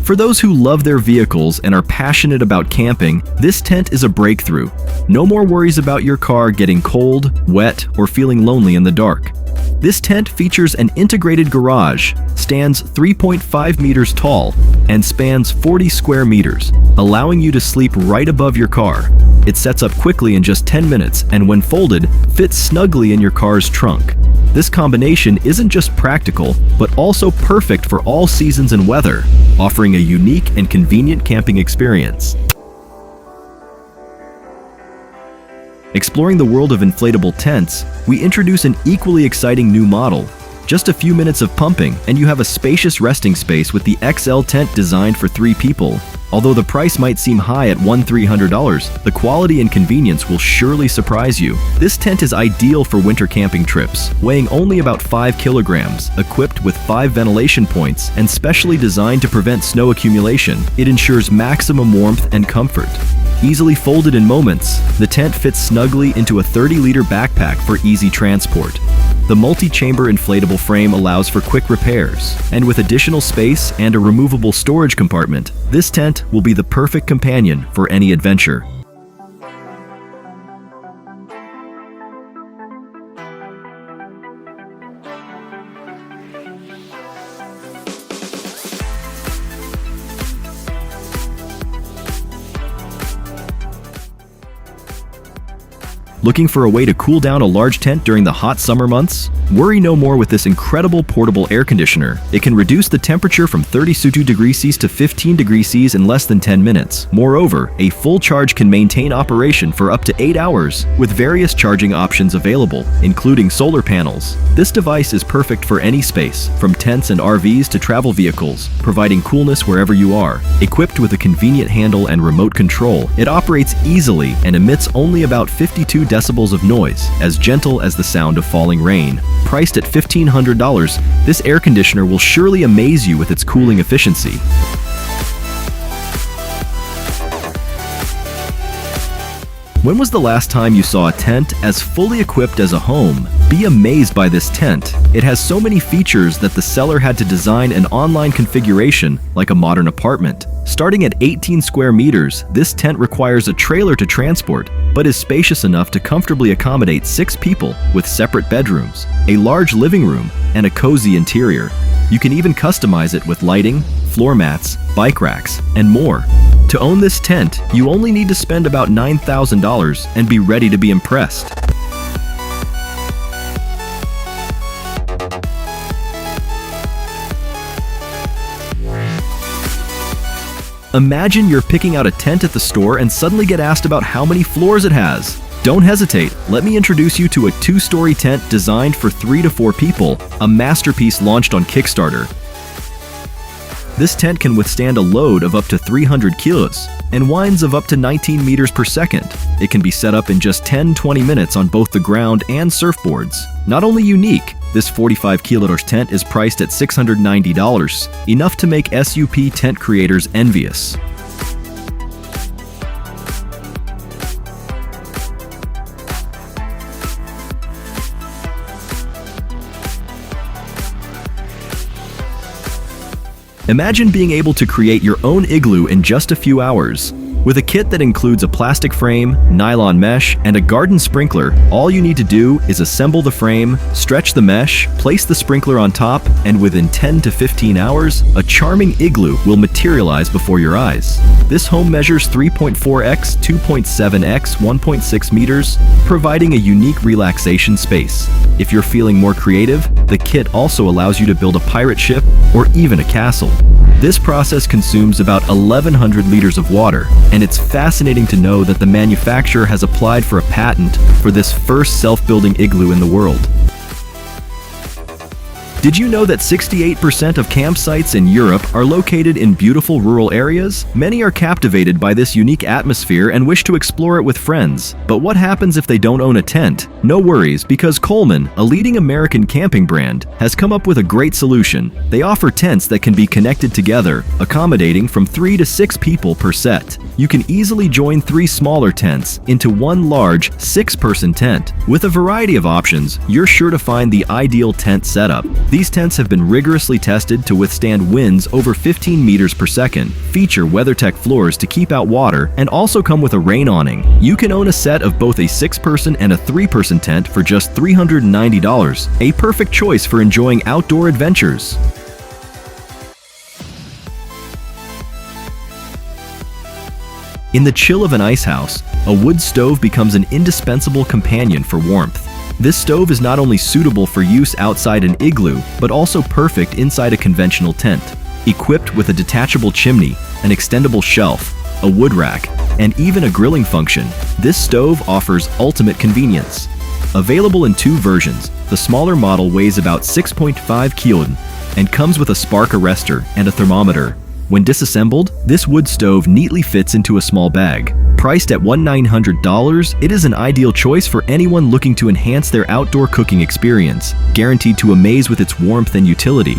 For those who love their vehicles and are passionate about camping, this tent is a breakthrough. No more worries about your car getting cold, wet, or feeling lonely in the dark. This tent features an integrated garage, stands 3.5 meters tall, and spans 40 square meters, allowing you to sleep right above your car. It sets up quickly in just 10 minutes and when folded, fits snugly in your car's trunk. This combination isn't just practical, but also perfect for all seasons and weather, offering a unique and convenient camping experience. Exploring the world of inflatable tents, we introduce an equally exciting new model. Just a few minutes of pumping and you have a spacious resting space with the XL tent designed for 3 people. Although the price might seem high at $1,300, the quality and convenience will surely surprise you. This tent is ideal for winter camping trips, weighing only about 5 kilograms, equipped with 5 ventilation points, and specially designed to prevent snow accumulation. It ensures maximum warmth and comfort. Easily folded in moments, the tent fits snugly into a 30-liter backpack for easy transport. The multi-chamber inflatable frame allows for quick repairs, and with additional space and a removable storage compartment, this tent will be the perfect companion for any adventure. Looking for a way to cool down a large tent during the hot summer months? Worry no more with this incredible portable air conditioner. It can reduce the temperature from 32 degrees Celsius to 15 degrees Celsius in less than 10 minutes. Moreover, a full charge can maintain operation for up to 8 hours, with various charging options available, including solar panels. This device is perfect for any space, from tents and RVs to travel vehicles, providing coolness wherever you are. Equipped with a convenient handle and remote control, it operates easily and emits only about 52 decibels of noise, as gentle as the sound of falling rain. Priced at $1,500, this air conditioner will surely amaze you with its cooling efficiency. When was the last time you saw a tent as fully equipped as a home? Be amazed by this tent. It has so many features that the seller had to design an online configuration like a modern apartment. Starting at 18 square meters, this tent requires a trailer to transport, but is spacious enough to comfortably accommodate 6 people with separate bedrooms, a large living room, and a cozy interior. You can even customize it with lighting, floor mats, bike racks, and more. To own this tent, you only need to spend about $9,000 and be ready to be impressed. Imagine you're picking out a tent at the store and suddenly get asked about how many floors it has. Don't hesitate. Let me introduce you to a 2-story tent designed for 3 to 4 people, a masterpiece launched on Kickstarter. This tent can withstand a load of up to 300 kilos and winds of up to 19 meters per second. It can be set up in just 10-20 minutes on both the ground and surfboards. Not only unique, this 45 kilograms tent is priced at $690, enough to make SUP tent creators envious. Imagine being able to create your own igloo in just a few hours. With a kit that includes a plastic frame, nylon mesh, and a garden sprinkler, all you need to do is assemble the frame, stretch the mesh, place the sprinkler on top, and within 10 to 15 hours, a charming igloo will materialize before your eyes. This home measures 3.4x, 2.7x, 1.6 meters, providing a unique relaxation space. If you're feeling more creative, the kit also allows you to build a pirate ship or even a castle. This process consumes about 1,100 liters of water, and it's fascinating to know that the manufacturer has applied for a patent for this first self-building igloo in the world. Did you know that 68% of campsites in Europe are located in beautiful rural areas? Many are captivated by this unique atmosphere and wish to explore it with friends. But what happens if they don't own a tent? No worries, because Coleman, a leading American camping brand, has come up with a great solution. They offer tents that can be connected together, accommodating from 3 to 6 people per set. You can easily join 3 smaller tents into one large 6-person tent. With a variety of options, you're sure to find the ideal tent setup. These tents have been rigorously tested to withstand winds over 15 meters per second, feature WeatherTech floors to keep out water, and also come with a rain awning. You can own a set of both a 6-person and a 3-person tent for just $390, a perfect choice for enjoying outdoor adventures. In the chill of an ice house, a wood stove becomes an indispensable companion for warmth. This stove is not only suitable for use outside an igloo, but also perfect inside a conventional tent. Equipped with a detachable chimney, an extendable shelf, a wood rack, and even a grilling function, this stove offers ultimate convenience. Available in 2 versions, the smaller model weighs about 6.5 kilon and comes with a spark arrestor and a thermometer. When disassembled, this wood stove neatly fits into a small bag. Priced at $1,900, it is an ideal choice for anyone looking to enhance their outdoor cooking experience, guaranteed to amaze with its warmth and utility.